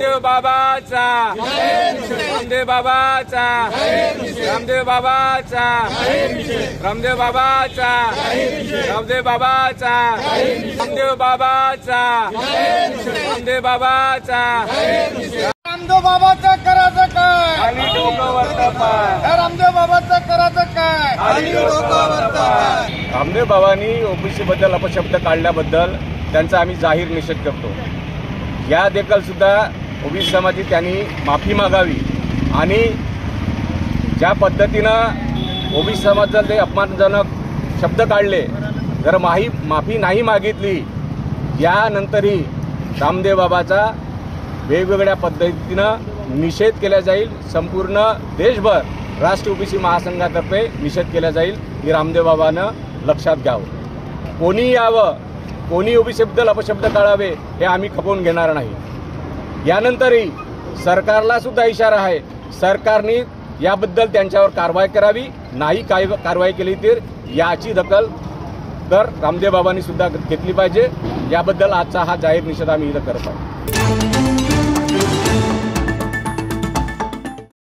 रामदेव बाबाचा, रामदेव बाबाचा, रामदेव बाबाचा, रामदेव बाबाचा, रामदेव बाबाचा, रामदेव बाबाचा, रामदेव बाबाचा, रामदेव बाबाचं करायचं काय? खाली डोकं वरतं पाय. रामदेव बाबाचं करायचं काय? खाली डोकं वरतं पाय. रामदेव बाबांनी ओबीसी बद्दल अपशब्द काढल्याबद्दल त्यांचा आम्ही जाहीर निषेध करतो. या देखील सुद्धा ओबीसी समाजाची त्यांनी माफी मागावी आणि ज्या पद्धतीनं ओबीसी समाजाला ते अपमानजनक शब्द काढले, जर माफी नाही मागितली यानंतरही रामदेव बाबाचा वेगवेगळ्या पद्धतीनं निषेध केला जाईल. संपूर्ण देशभर राष्ट्रीय ओबीसी महासंघातर्फे निषेध केला जाईल. ही रामदेव बाबांना लक्षात घ्यावं. कोणी यावं, कोणी ओबीसीबद्दल अपशब्द काढावे हे आम्ही खपवून घेणार नाही. यानंतरही सरकारला सुद्धा इशारा आहे, सरकारने याबद्दल त्यांच्यावर कारवाई करावी. नाही कारवाई केली तर याची दखल तर रामदेव बाबांनी सुद्धा घेतली पाहिजे. याबद्दल आजचा हा जाहीर निषेध आम्ही इथं करत आहोत.